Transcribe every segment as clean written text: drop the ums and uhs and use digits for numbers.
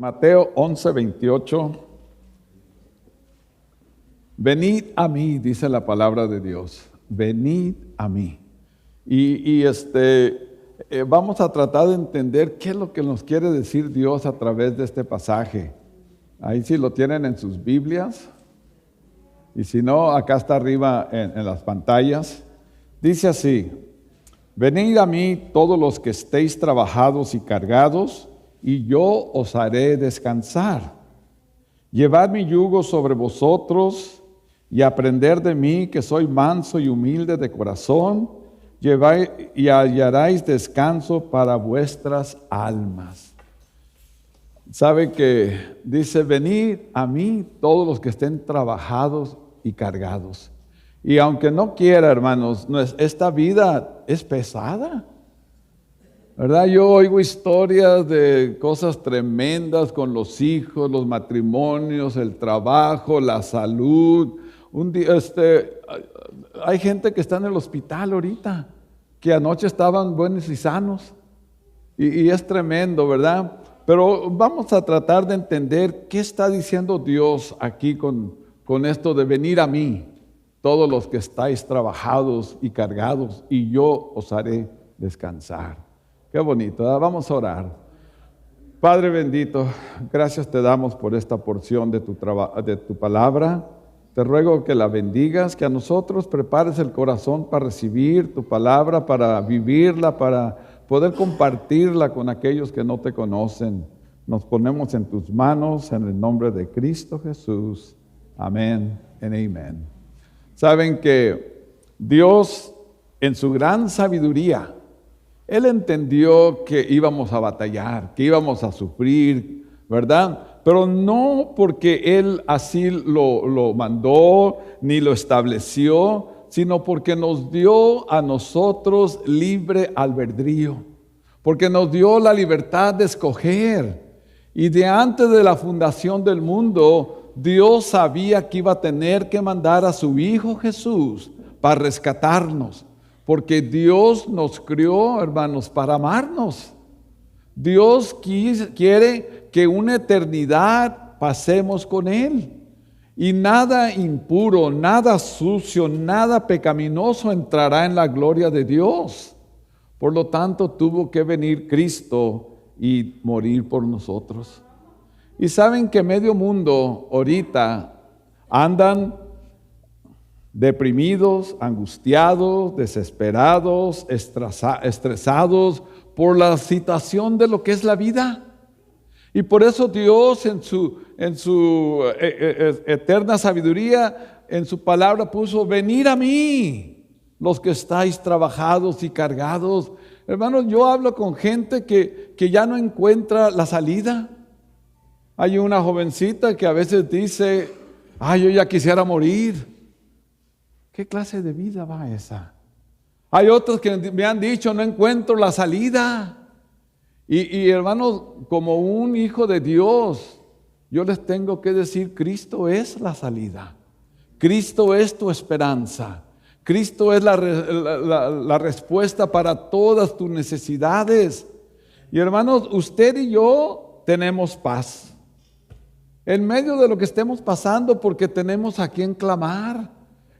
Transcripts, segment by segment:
Mateo 11:28. Venid a mí, dice la palabra de Dios. Venid a mí. Vamos a tratar de entender qué es lo que nos quiere decir Dios a través de este pasaje. Ahí sí lo tienen en sus Biblias. Y si no, acá está arriba en las pantallas. Dice así: venid a mí todos los que estéis trabajados y cargados, y yo os haré descansar. Llevad mi yugo sobre vosotros y aprended de mí, que soy manso y humilde de corazón, y hallaréis descanso para vuestras almas. Sabe que dice: venid a mí todos los que estén trabajados y cargados. Y aunque no quiera, hermanos, esta vida es pesada, ¿verdad? Yo oigo historias de cosas tremendas con los hijos, los matrimonios, el trabajo, la salud. Un día, hay gente que está en el hospital ahorita, que anoche estaban buenos y sanos. Y es tremendo, ¿verdad? Pero vamos a tratar de entender qué está diciendo Dios aquí con esto de venir a mí, todos los que estáis trabajados y cargados, y yo os haré descansar. Qué bonito, ¿verdad? Vamos a orar. Padre bendito, gracias te damos por esta porción de tu palabra. Te ruego que la bendigas, que a nosotros prepares el corazón para recibir tu palabra, para vivirla, para poder compartirla con aquellos que no te conocen. Nos ponemos en tus manos en el nombre de Cristo Jesús. Amén y amén. Saben que Dios, en su gran sabiduría, Él entendió que íbamos a batallar, que íbamos a sufrir, ¿verdad? Pero no porque Él así lo mandó ni lo estableció, sino porque nos dio a nosotros libre albedrío, porque nos dio la libertad de escoger. Y de antes de la fundación del mundo, Dios sabía que iba a tener que mandar a su Hijo Jesús para rescatarnos, porque Dios nos crió, hermanos, para amarnos. Dios quiere que una eternidad pasemos con Él. Y nada impuro, nada sucio, nada pecaminoso entrará en la gloria de Dios. Por lo tanto, tuvo que venir Cristo y morir por nosotros. Y saben que medio mundo ahorita andan deprimidos, angustiados, desesperados, estresados por la situación de lo que es la vida. Y por eso Dios en su eterna sabiduría, en su palabra puso: venid a mí, los que estáis trabajados y cargados. Hermanos, yo hablo con gente que ya no encuentra la salida. Hay una jovencita que a veces dice: yo ya quisiera morir. ¿Qué clase de vida va esa? Hay otros que me han dicho: no encuentro la salida. Y hermanos, como un hijo de Dios, yo les tengo que decir: Cristo es la salida. Cristo es tu esperanza. Cristo es la respuesta para todas tus necesidades. Y hermanos, usted y yo tenemos paz en medio de lo que estemos pasando, porque tenemos a quien clamar.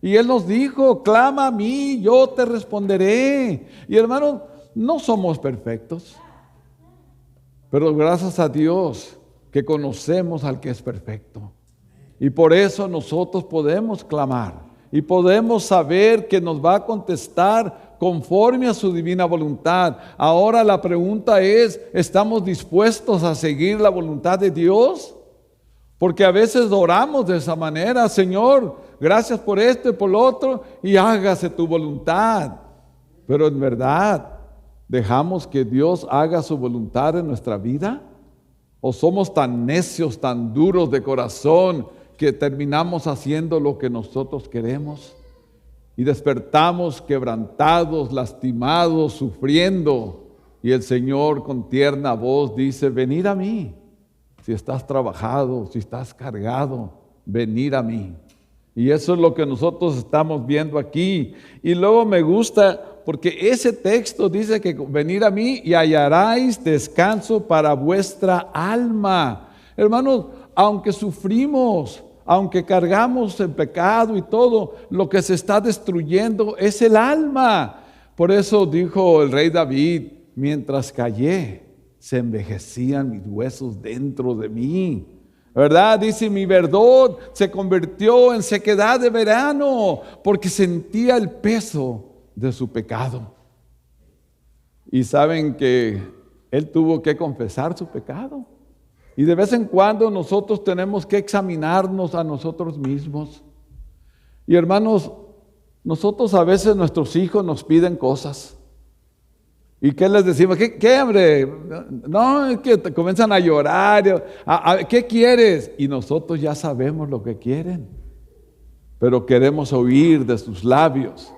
Y Él nos dijo: clama a mí, yo te responderé. Y hermanos, no somos perfectos, pero gracias a Dios que conocemos al que es perfecto. Y por eso nosotros podemos clamar y podemos saber que nos va a contestar conforme a su divina voluntad. Ahora la pregunta es: ¿estamos dispuestos a seguir la voluntad de Dios? Porque a veces oramos de esa manera: Señor, gracias por esto y por lo otro, y hágase tu voluntad. Pero en verdad, ¿dejamos que Dios haga su voluntad en nuestra vida? ¿O somos tan necios, tan duros de corazón, que terminamos haciendo lo que nosotros queremos? Y despertamos quebrantados, lastimados, sufriendo. Y el Señor con tierna voz dice: venid a mí. Si estás trabajado, si estás cargado, venid a mí. Y eso es lo que nosotros estamos viendo aquí. Y luego me gusta, porque ese texto dice que venid a mí y hallaréis descanso para vuestra alma. Hermanos, aunque sufrimos, aunque cargamos el pecado y todo, lo que se está destruyendo es el alma. Por eso dijo el rey David, mientras callé, se envejecían mis huesos dentro de mí. ¿Verdad? Dice, mi verdor se convirtió en sequedad de verano, porque sentía el peso de su pecado. Y saben que él tuvo que confesar su pecado. Y de vez en cuando nosotros tenemos que examinarnos a nosotros mismos. Y hermanos, nosotros a veces nuestros hijos nos piden cosas. ¿Y qué les decimos? ¿Qué hombre? No, es que te comienzan a llorar. ¿Qué quieres? Y nosotros ya sabemos lo que quieren. Pero queremos oír de sus labios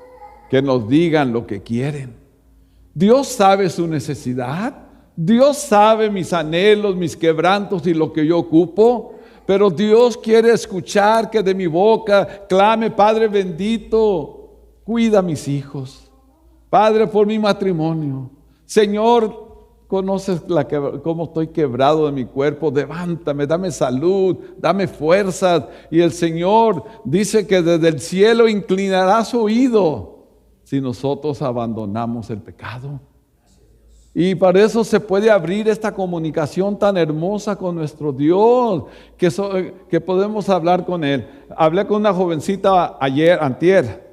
que nos digan lo que quieren. Dios sabe su necesidad. Dios sabe mis anhelos, mis quebrantos y lo que yo ocupo. Pero Dios quiere escuchar que de mi boca clame, Padre bendito, cuida a mis hijos. Padre, por mi matrimonio. Señor, conoces cómo estoy quebrado de mi cuerpo. Levántame, dame salud, dame fuerzas. Y el Señor dice que desde el cielo inclinará su oído si nosotros abandonamos el pecado. Y para eso se puede abrir esta comunicación tan hermosa con nuestro Dios, que podemos hablar con Él. Hablé con una jovencita antier,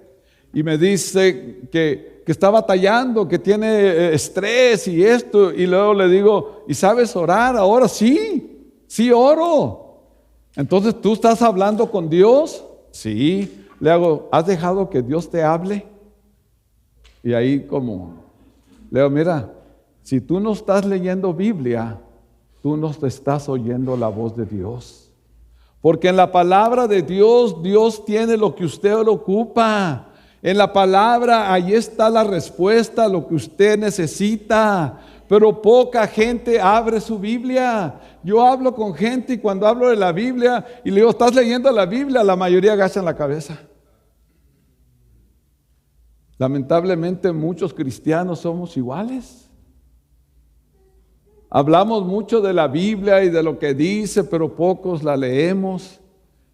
y me dice que está batallando, que tiene estrés y esto. Y luego le digo, ¿y sabes orar ahora? Sí oro. Entonces, ¿tú estás hablando con Dios? Sí. Le hago, ¿has dejado que Dios te hable? Y ahí le digo, mira, si tú no estás leyendo Biblia, tú no te estás oyendo la voz de Dios. Porque en la palabra de Dios, Dios tiene lo que usted le ocupa. En la palabra, ahí está la respuesta a lo que usted necesita. Pero poca gente abre su Biblia. Yo hablo con gente y cuando hablo de la Biblia y le digo, ¿estás leyendo la Biblia? La mayoría agachan la cabeza. Lamentablemente muchos cristianos somos iguales. Hablamos mucho de la Biblia y de lo que dice, pero pocos la leemos.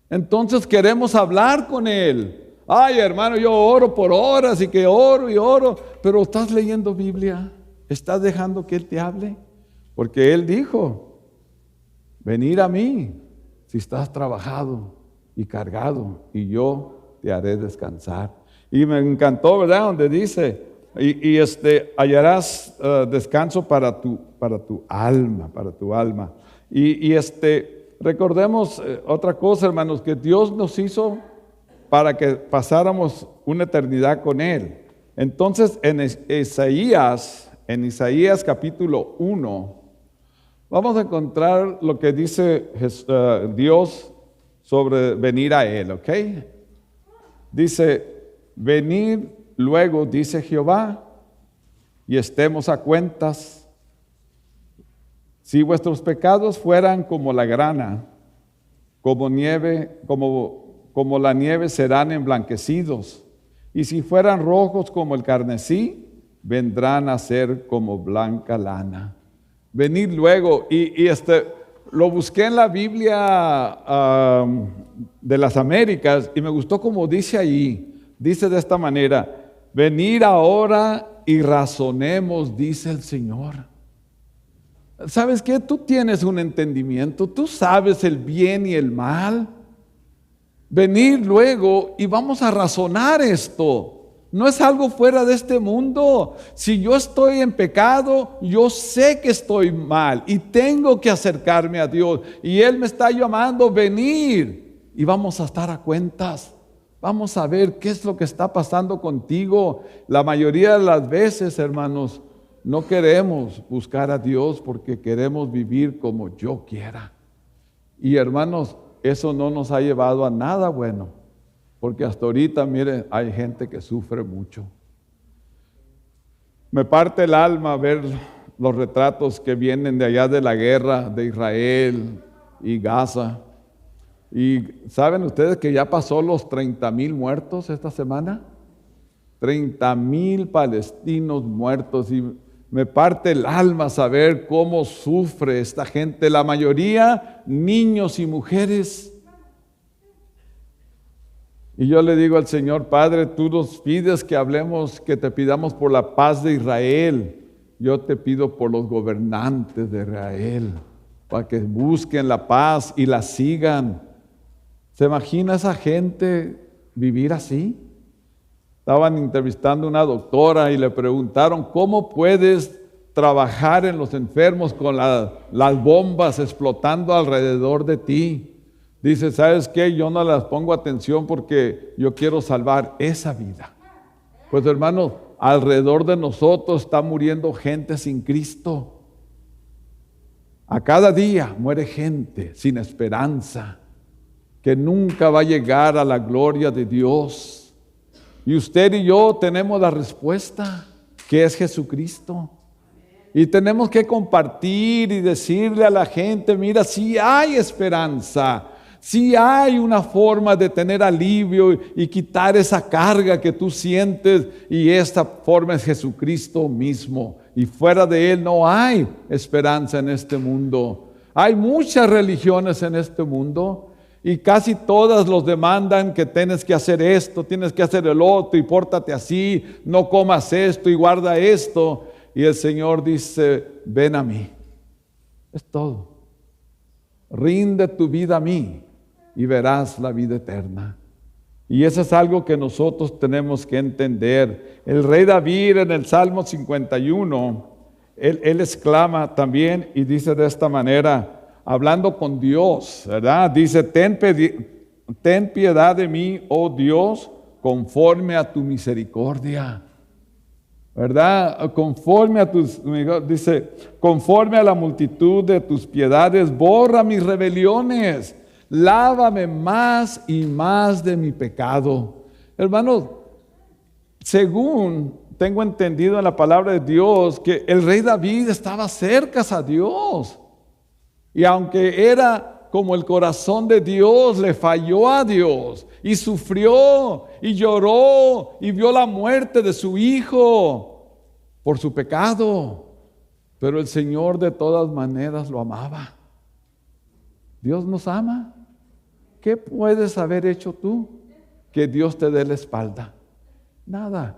Entonces queremos hablar con Él. Ay, hermano, yo oro por horas y que oro y oro, pero ¿estás leyendo Biblia? ¿Estás dejando que Él te hable? Porque Él dijo, venid a mí si estás trabajado y cargado, y yo te haré descansar. Y me encantó, ¿verdad? Donde dice, hallarás descanso para tu alma, Y recordemos otra cosa, hermanos, que Dios nos hizo para que pasáramos una eternidad con Él. Entonces, en Isaías capítulo 1, vamos a encontrar lo que dice Dios sobre venir a Él, ¿ok? Dice, venid luego, dice Jehová, y estemos a cuentas. Si vuestros pecados fueran como la grana, como la nieve serán emblanquecidos, y si fueran rojos como el carmesí, vendrán a ser como blanca lana. Venid luego, lo busqué en la Biblia de las Américas, y me gustó como dice ahí, dice de esta manera, venid ahora y razonemos, dice el Señor. ¿Sabes qué? Tú tienes un entendimiento, tú sabes el bien y el mal. Venir luego y vamos a razonar esto. No es algo fuera de este mundo. Si yo estoy en pecado, yo sé que estoy mal y tengo que acercarme a Dios. Y Él me está llamando, venir. Y vamos a estar a cuentas. Vamos a ver qué es lo que está pasando contigo. La mayoría de las veces, hermanos, no queremos buscar a Dios porque queremos vivir como yo quiera. Y hermanos, eso no nos ha llevado a nada bueno, porque hasta ahorita, mire, hay gente que sufre mucho. Me parte el alma ver los retratos que vienen de allá de la guerra de Israel y Gaza. Y ¿saben ustedes que ya pasó los 30,000 muertos esta semana? 30,000 palestinos muertos. Y Me parte el alma saber cómo sufre esta gente, la mayoría niños y mujeres. Y yo le digo al Señor, Padre, tú nos pides que hablemos, que te pidamos por la paz de Israel. Yo te pido por los gobernantes de Israel, para que busquen la paz y la sigan. ¿Se imagina esa gente vivir así? Estaban entrevistando a una doctora y le preguntaron, ¿cómo puedes trabajar en los enfermos con las bombas explotando alrededor de ti? Dice, ¿sabes qué? Yo no les pongo atención porque yo quiero salvar esa vida. Pues hermanos, alrededor de nosotros está muriendo gente sin Cristo. A cada día muere gente sin esperanza, que nunca va a llegar a la gloria de Dios. Y usted y yo tenemos la respuesta, que es Jesucristo. Y tenemos que compartir y decirle a la gente, mira, sí hay esperanza, sí hay una forma de tener alivio y quitar esa carga que tú sientes, y esta forma es Jesucristo mismo. Y fuera de Él no hay esperanza en este mundo. Hay muchas religiones en este mundo y casi todas los demandan que tienes que hacer esto, tienes que hacer el otro y pórtate así, no comas esto y guarda esto. Y el Señor dice, ven a mí. Es todo. Rinde tu vida a mí y verás la vida eterna. Y eso es algo que nosotros tenemos que entender. El rey David en el Salmo 51, él exclama también y dice de esta manera, hablando con Dios, ¿verdad? Dice, ten piedad de mí, oh Dios, conforme a tu misericordia. ¿Verdad? Dice, conforme a la multitud de tus piedades, borra mis rebeliones, lávame más y más de mi pecado. Hermanos, según tengo entendido en la palabra de Dios, que el rey David estaba cerca a Dios. Y aunque era como el corazón de Dios, le falló a Dios y sufrió y lloró y vio la muerte de su hijo por su pecado. Pero el Señor de todas maneras lo amaba. Dios nos ama. ¿Qué puedes haber hecho tú que Dios te dé la espalda? Nada.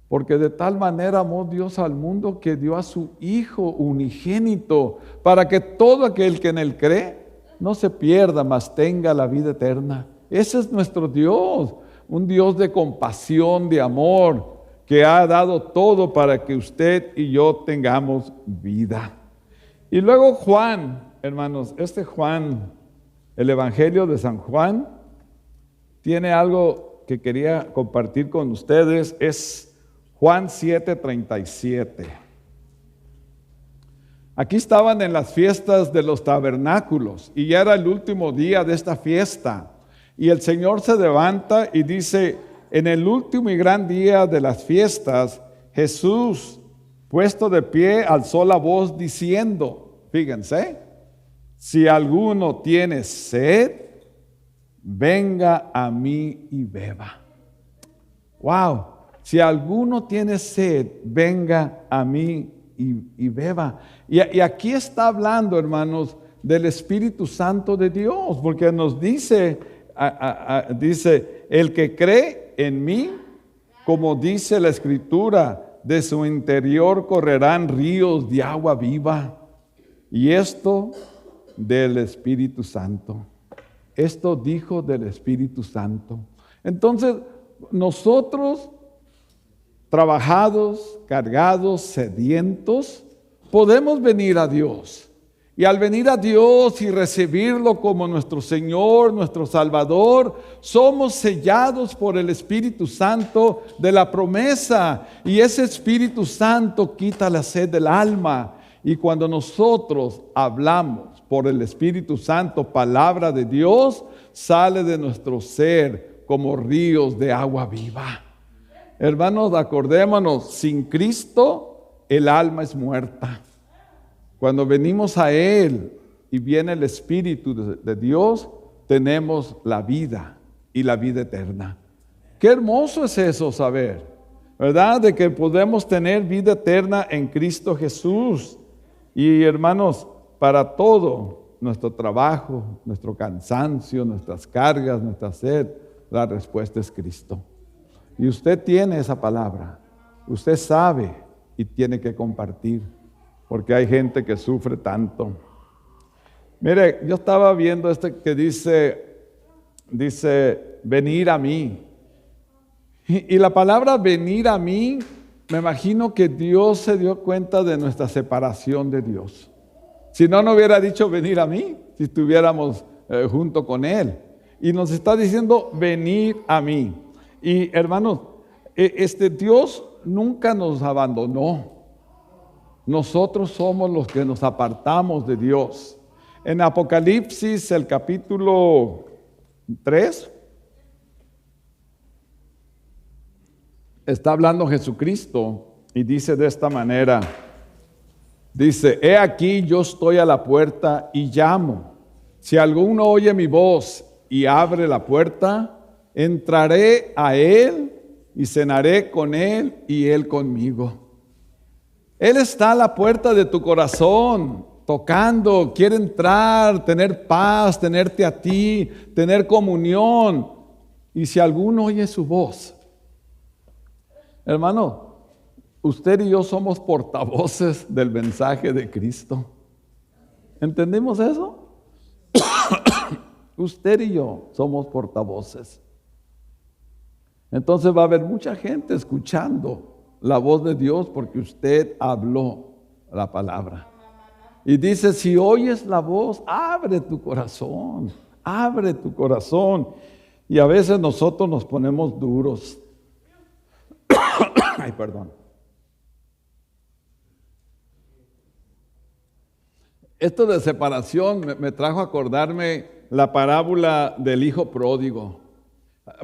Porque de tal manera amó Dios al mundo que dio a su Hijo unigénito para que todo aquel que en Él cree no se pierda, mas tenga la vida eterna. Ese es nuestro Dios, un Dios de compasión, de amor, que ha dado todo para que usted y yo tengamos vida. Y luego Juan, hermanos, Juan, el Evangelio de San Juan, tiene algo que quería compartir con ustedes, es Juan 7:37. Aquí estaban en las fiestas de los tabernáculos y ya era el último día de esta fiesta. Y el Señor se levanta y dice, en el último y gran día de las fiestas, Jesús, puesto de pie, alzó la voz diciendo, fíjense, si alguno tiene sed, venga a mí y beba. Wow. Si alguno tiene sed, venga a mí y beba. Y aquí está hablando, hermanos, del Espíritu Santo de Dios, porque nos dice, dice, el que cree en mí, como dice la Escritura, de su interior correrán ríos de agua viva. Y esto del Espíritu Santo. Esto dijo del Espíritu Santo. Entonces, nosotros, trabajados, cargados, sedientos, podemos venir a Dios. Y al venir a Dios y recibirlo como nuestro Señor, nuestro Salvador, somos sellados por el Espíritu Santo de la promesa. Y ese Espíritu Santo quita la sed del alma. Y cuando nosotros hablamos por el Espíritu Santo palabra de Dios, sale de nuestro ser como ríos de agua viva. Hermanos, acordémonos, sin Cristo el alma es muerta. Cuando venimos a Él y viene el Espíritu de Dios, tenemos la vida y la vida eterna. Qué hermoso es eso saber, ¿verdad? De que podemos tener vida eterna en Cristo Jesús. Y hermanos, para todo, nuestro trabajo, nuestro cansancio, nuestras cargas, nuestra sed, la respuesta es Cristo. Y usted tiene esa palabra, usted sabe y tiene que compartir, porque hay gente que sufre tanto. Mire, yo estaba viendo que dice, venir a mí. Y la palabra venir a mí, me imagino que Dios se dio cuenta de nuestra separación de Dios. Si no, no hubiera dicho venir a mí, si estuviéramos junto con Él. Y nos está diciendo venir a mí. Y hermanos, Dios nunca nos abandonó. Nosotros somos los que nos apartamos de Dios. En Apocalipsis, el capítulo 3, está hablando Jesucristo y dice de esta manera, dice, he aquí yo estoy a la puerta y llamo. Si alguno oye mi voz y abre la puerta, entraré a él y cenaré con él y él conmigo. Él está a la puerta de tu corazón, tocando, quiere entrar, tener paz, tenerte a ti, tener comunión. Y si alguno oye su voz, hermano, usted y yo somos portavoces del mensaje de Cristo. ¿Entendemos eso? Usted y yo somos portavoces. Entonces va a haber mucha gente escuchando la voz de Dios porque usted habló la palabra. Y dice, si oyes la voz, abre tu corazón, abre tu corazón. Y a veces nosotros nos ponemos duros. Ay, perdón. Esto de separación me trajo a acordarme la parábola del hijo pródigo.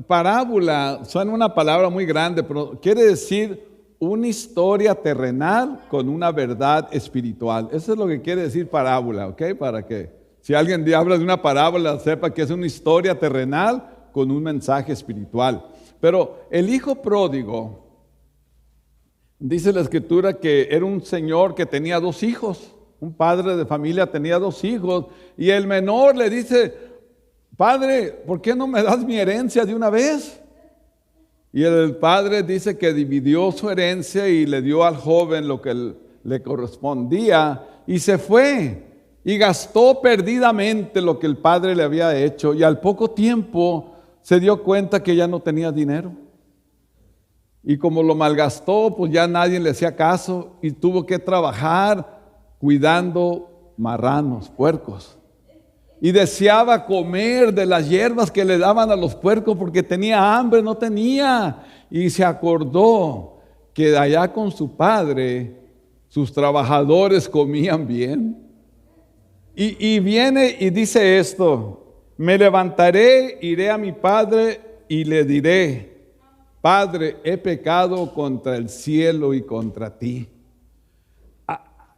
Parábola suena una palabra muy grande, pero quiere decir una historia terrenal con una verdad espiritual. Eso es lo que quiere decir parábola, ¿ok? Para que si alguien habla de una parábola, sepa que es una historia terrenal con un mensaje espiritual. Pero el hijo pródigo, dice la escritura que era un señor que tenía 2 hijos. Un padre de familia tenía 2 hijos y el menor le dice, padre, ¿por qué no me das mi herencia de una vez? Y el padre dice que dividió su herencia y le dio al joven lo que le correspondía y se fue y gastó perdidamente lo que el padre le había hecho y al poco tiempo se dio cuenta que ya no tenía dinero. Y como lo malgastó, pues ya nadie le hacía caso y tuvo que trabajar cuidando marranos, puercos. Y deseaba comer de las hierbas que le daban a los puercos porque tenía hambre, no tenía. Y se acordó que allá con su padre, sus trabajadores comían bien. Y viene y dice esto, me levantaré, iré a mi padre y le diré, Padre, he pecado contra el cielo y contra ti.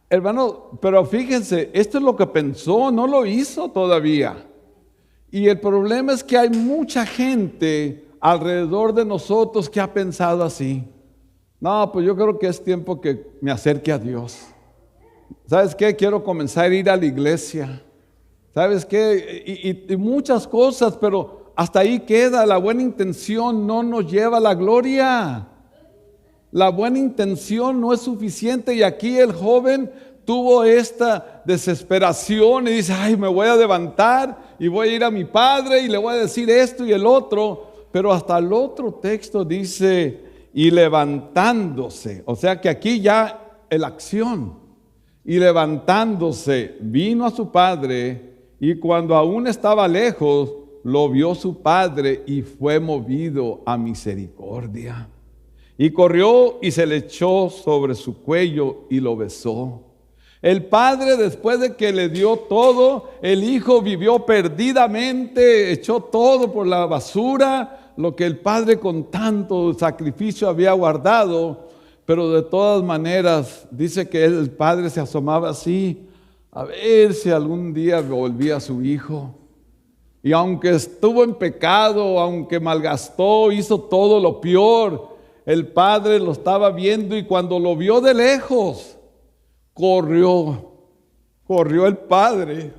Hermano, pero fíjense, esto es lo que pensó, no lo hizo todavía. Y el problema es que hay mucha gente alrededor de nosotros que ha pensado así. No, pues yo creo que es tiempo que me acerque a Dios. ¿Sabes qué? Quiero comenzar a ir a la iglesia. ¿Sabes qué? Y muchas cosas, pero hasta ahí queda. La buena intención no nos lleva a la gloria. La buena intención no es suficiente y aquí el joven tuvo esta desesperación y dice, ay, me voy a levantar y voy a ir a mi padre y le voy a decir esto y el otro. Pero hasta el otro texto dice, y levantándose, o sea que aquí ya la acción, y levantándose vino a su padre y cuando aún estaba lejos, lo vio su padre y fue movido a misericordia. Y corrió y se le echó sobre su cuello y lo besó. El padre, después de que le dio todo, el hijo vivió perdidamente, echó todo por la basura, lo que el padre con tanto sacrificio había guardado. Pero de todas maneras, dice que el padre se asomaba así, a ver si algún día volvía a su hijo. Y aunque estuvo en pecado, aunque malgastó, hizo todo lo peor, El padre lo estaba viendo y cuando lo vio de lejos, corrió el padre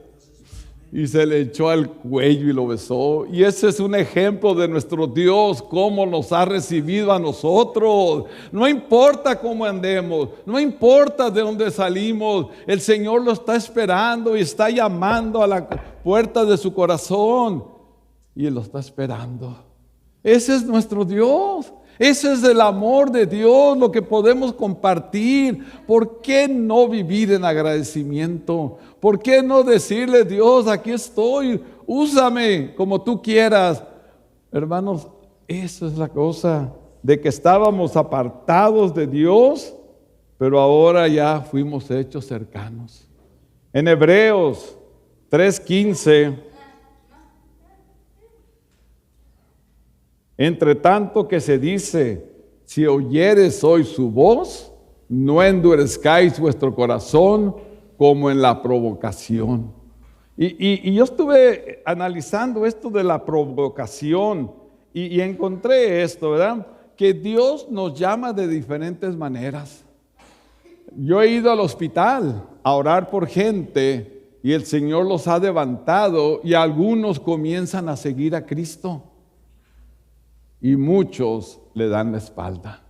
y se le echó al cuello y lo besó. Y ese es un ejemplo de nuestro Dios, cómo nos ha recibido a nosotros. No importa cómo andemos, no importa de dónde salimos, el Señor lo está esperando y está llamando a la puerta de su corazón. Y Él lo está esperando. Ese es nuestro Dios. Ese es el amor de Dios, lo que podemos compartir. ¿Por qué no vivir en agradecimiento? ¿Por qué no decirle, Dios, aquí estoy, úsame como tú quieras? Hermanos, esa es la cosa, de que estábamos apartados de Dios, pero ahora ya fuimos hechos cercanos. En Hebreos 3:15, entre tanto que se dice, si oyeres hoy su voz, no endurezcáis vuestro corazón como en la provocación. Y yo estuve analizando esto de la provocación y encontré esto, ¿verdad? Que Dios nos llama de diferentes maneras. Yo he ido al hospital a orar por gente y el Señor los ha levantado y algunos comienzan a seguir a Cristo. Y muchos le dan la espalda.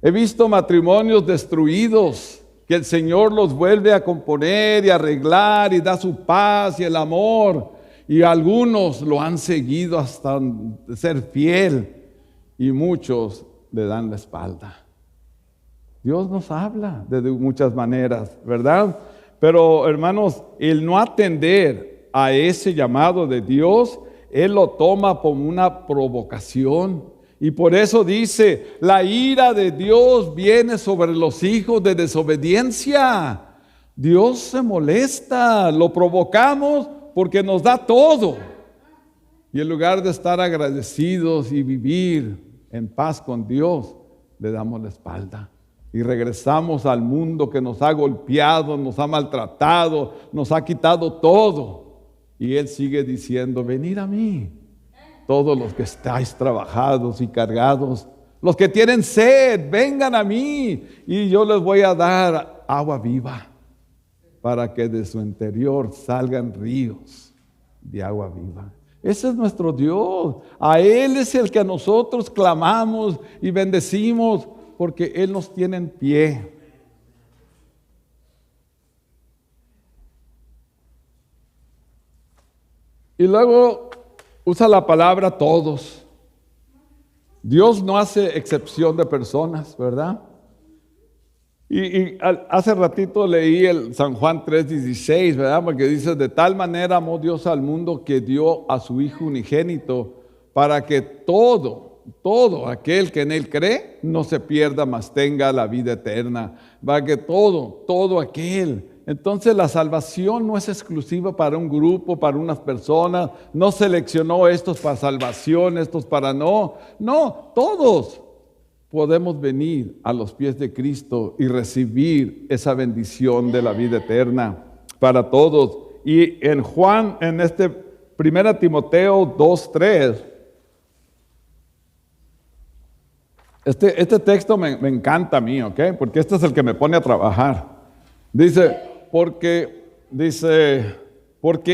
He visto matrimonios destruidos que el Señor los vuelve a componer y arreglar y da su paz y el amor. Y algunos lo han seguido hasta ser fiel y muchos le dan la espalda. Dios nos habla de muchas maneras, ¿verdad? Pero hermanos, el no atender a ese llamado de Dios, Él lo toma como una provocación. Y por eso dice, la ira de Dios viene sobre los hijos de desobediencia. Dios se molesta, lo provocamos porque nos da todo. Y en lugar de estar agradecidos y vivir en paz con Dios, le damos la espalda. Y regresamos al mundo que nos ha golpeado, nos ha maltratado, nos ha quitado todo. Y Él sigue diciendo, venid a mí, todos los que estáis trabajados y cargados, los que tienen sed, vengan a mí y yo les voy a dar agua viva para que de su interior salgan ríos de agua viva. Ese es nuestro Dios. A Él es el que nosotros clamamos y bendecimos porque Él nos tiene en pie. Y luego usa la palabra todos. Dios no hace excepción de personas, ¿verdad? Y hace ratito leí el San Juan 3:16, ¿verdad? Porque dice, de tal manera amó Dios al mundo que dio a su Hijo unigénito para que todo aquel que en Él cree no se pierda, mas tenga la vida eterna. Para que todo aquel. Entonces la salvación no es exclusiva para un grupo, para unas personas. No seleccionó estos para salvación, estos para no. No, todos podemos venir a los pies de Cristo y recibir esa bendición de la vida eterna para todos. Y en Juan, en 1 Timoteo 2:3, este texto me encanta a mí, ¿ok? Porque este es el que me pone a trabajar. Porque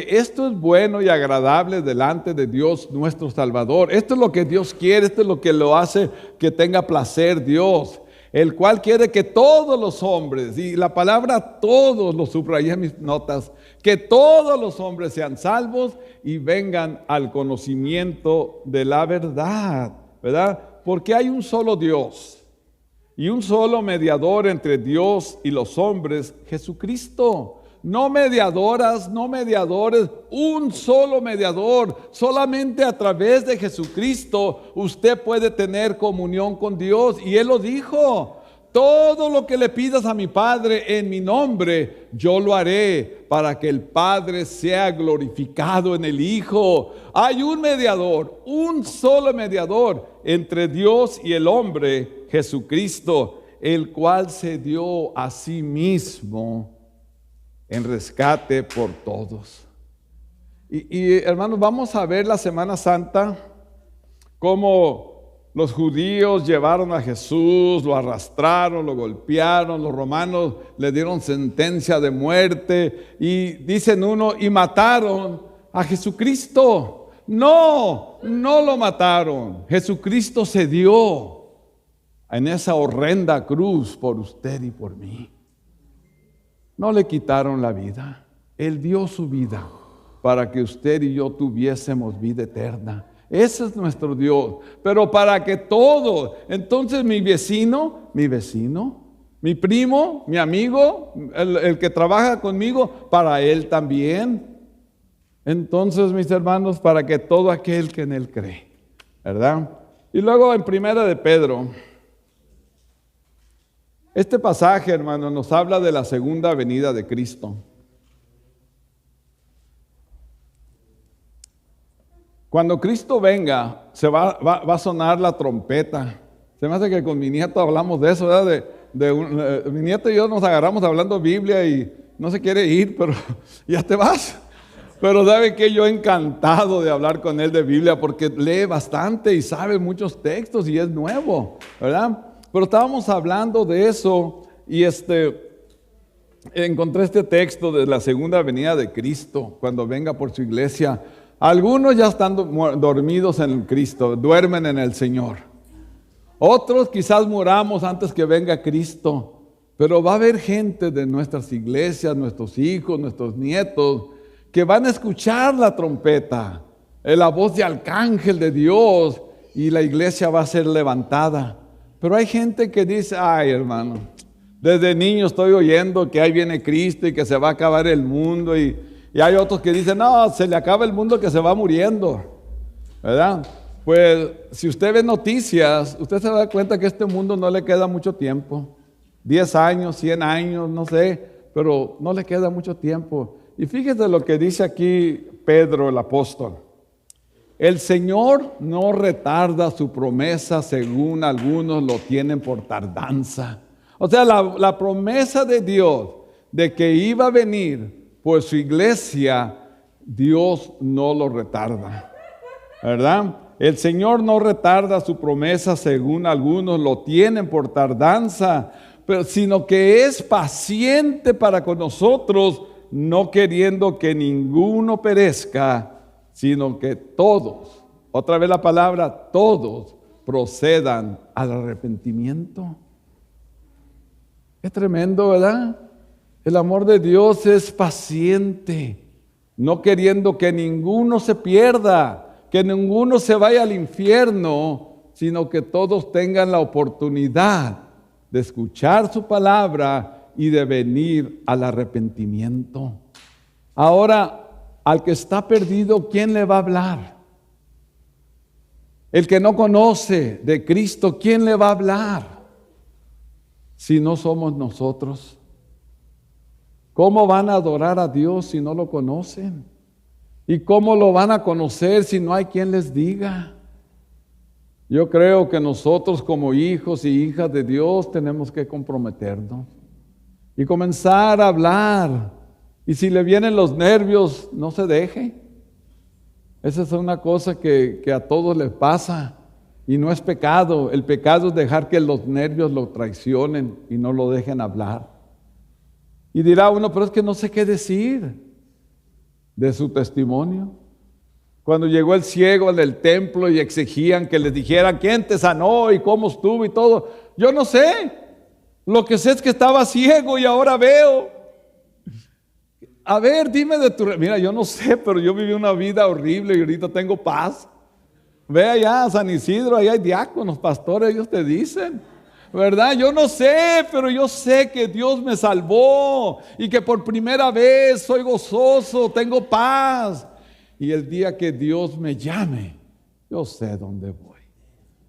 esto es bueno y agradable delante de Dios nuestro Salvador. Esto es lo que Dios quiere, esto es lo que lo hace que tenga placer Dios, el cual quiere que todos los hombres, y la palabra todos lo subrayé en mis notas, que todos los hombres sean salvos y vengan al conocimiento de la verdad, ¿verdad? Porque hay un solo Dios y un solo mediador entre Dios y los hombres, Jesucristo. No mediadoras, no mediadores, un solo mediador. Solamente a través de Jesucristo usted puede tener comunión con Dios. Y Él lo dijo, todo lo que le pidas a mi Padre en mi nombre, yo lo haré para que el Padre sea glorificado en el Hijo. Hay un mediador, un solo mediador entre Dios y el hombre, Jesucristo, el cual se dio a sí mismo en rescate por todos. Y hermanos, vamos a ver la Semana Santa, cómo Los judíos llevaron a Jesús, lo arrastraron, lo golpearon, los romanos le dieron sentencia de muerte y dicen uno, y mataron a Jesucristo. No, no lo mataron. Jesucristo se dio en esa horrenda cruz por usted y por mí. No le quitaron la vida. Él dio su vida para que usted y yo tuviésemos vida eterna. Ese es nuestro Dios. Pero para que todo, entonces mi vecino, mi primo, mi amigo, el que trabaja conmigo, para él también. Entonces, mis hermanos, para que todo aquel que en él cree, ¿verdad? Y luego en Primera de Pedro, este pasaje, hermano, nos habla de la segunda venida de Cristo. Cuando Cristo venga, se va a sonar la trompeta. Se me hace que con mi nieto hablamos de eso, ¿verdad? Mi nieto y yo nos agarramos hablando Biblia y no se quiere ir, pero ya te vas. Pero sabe que yo encantado de hablar con él de Biblia porque lee bastante y sabe muchos textos y es nuevo, ¿verdad? Pero estábamos hablando de eso y encontré este texto de la segunda venida de Cristo cuando venga por su iglesia. Algunos ya están dormidos en Cristo, duermen en el Señor. Otros quizás muramos antes que venga Cristo, pero va a haber gente de nuestras iglesias, nuestros hijos, nuestros nietos, que van a escuchar la trompeta, la voz de arcángel de Dios, y la iglesia va a ser levantada. Pero hay gente que dice, ay hermano, desde niño estoy oyendo que ahí viene Cristo y que se va a acabar el mundo, y hay otros que dicen, no, se le acaba el mundo que se va muriendo, ¿verdad? Pues si usted ve noticias, usted se da cuenta que a este mundo no le queda mucho tiempo. 10 años, 100 años, no sé, pero no le queda mucho tiempo. Y fíjese lo que dice aquí Pedro el apóstol. El Señor no retarda su promesa según algunos lo tienen por tardanza. O sea, la promesa de Dios de que iba a venir por su iglesia, Dios no lo retarda, ¿verdad? El Señor no retarda su promesa según algunos lo tienen por tardanza, sino que es paciente para con nosotros, no queriendo que ninguno perezca, sino que todos, otra vez la palabra, todos procedan al arrepentimiento. Es tremendo, ¿verdad? El amor de Dios es paciente, no queriendo que ninguno se pierda, que ninguno se vaya al infierno, sino que todos tengan la oportunidad de escuchar su palabra y de venir al arrepentimiento. Ahora, al que está perdido, ¿quién le va a hablar? El que no conoce de Cristo, ¿quién le va a hablar? Si no somos nosotros. ¿Cómo van a adorar a Dios si no lo conocen? ¿Y cómo lo van a conocer si no hay quien les diga? Yo creo que nosotros como hijos y hijas de Dios tenemos que comprometernos y comenzar a hablar. Y si le vienen los nervios, no se deje. Esa es una cosa que a todos les pasa y no es pecado. El pecado es dejar que los nervios lo traicionen y no lo dejen hablar. Y dirá uno, pero es que no sé qué decir de su testimonio. Cuando llegó el ciego del templo y exigían que les dijeran quién te sanó y cómo estuvo y todo. Yo no sé. Lo que sé es que estaba ciego y ahora veo. A ver, dime de tu... Mira, yo no sé, pero yo viví una vida horrible y ahorita tengo paz. Ve allá a San Isidro, allá hay diáconos, pastores, ellos te dicen. ¿Verdad? Yo no sé, pero yo sé que Dios me salvó y que por primera vez soy gozoso, tengo paz. Y el día que Dios me llame, yo sé dónde voy.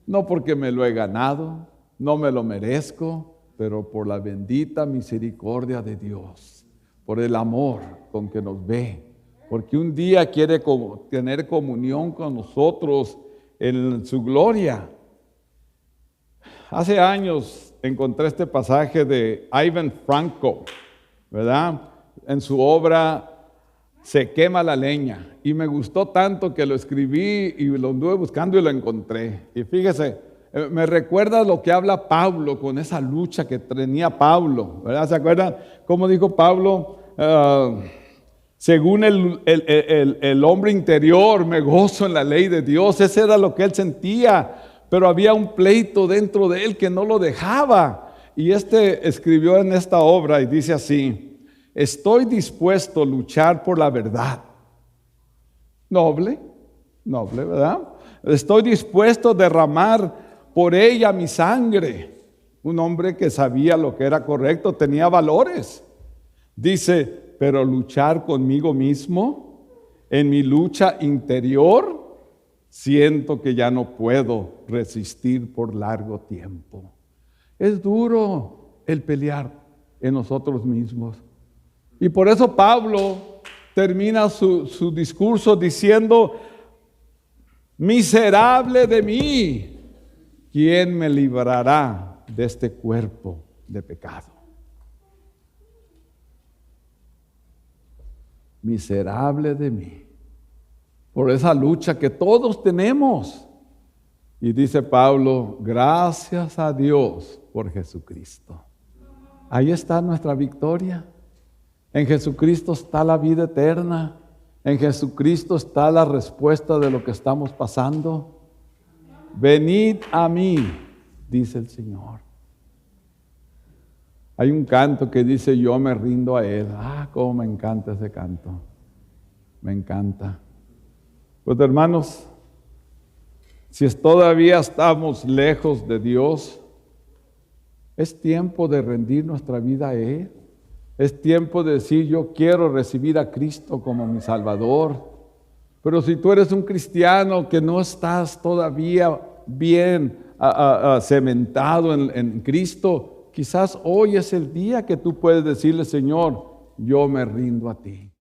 No porque me lo he ganado, no me lo merezco, pero por la bendita misericordia de Dios, por el amor con que nos ve, porque un día quiere tener comunión con nosotros en su gloria. Hace años encontré este pasaje de Ivan Franko, ¿verdad? En su obra Se quema la leña. Y me gustó tanto que lo escribí y lo anduve buscando y lo encontré. Y fíjese, Me recuerda lo que habla Pablo con esa lucha que tenía Pablo, ¿verdad? ¿Se acuerdan cómo dijo Pablo? Según el hombre interior, me gozo en la ley de Dios. Ese era lo que él sentía, pero había un pleito dentro de él que no lo dejaba. Y escribió en esta obra y dice así: estoy dispuesto a luchar por la verdad. Noble, ¿verdad? Estoy dispuesto a derramar por ella mi sangre. Un hombre que sabía lo que era correcto, tenía valores. Dice, pero luchar conmigo mismo, en mi lucha interior, siento que ya no puedo resistir por largo tiempo. Es duro el pelear en nosotros mismos. Y por eso Pablo termina su discurso diciendo: miserable de mí, ¿quién me librará de este cuerpo de pecado? Miserable de mí, por esa lucha que todos tenemos. Y dice Pablo, gracias a Dios por Jesucristo. Ahí está nuestra victoria. En Jesucristo está la vida eterna. En Jesucristo está la respuesta de lo que estamos pasando. Venid a mí, dice el Señor. Hay un canto que dice, yo me rindo a Él. Cómo me encanta ese canto. Me encanta. Pues hermanos, si todavía estamos lejos de Dios, es tiempo de rendir nuestra vida a Él. Es tiempo de decir, yo quiero recibir a Cristo como mi Salvador. Pero si tú eres un cristiano que no estás todavía bien cementado en Cristo, quizás hoy es el día que tú puedes decirle, Señor, yo me rindo a ti.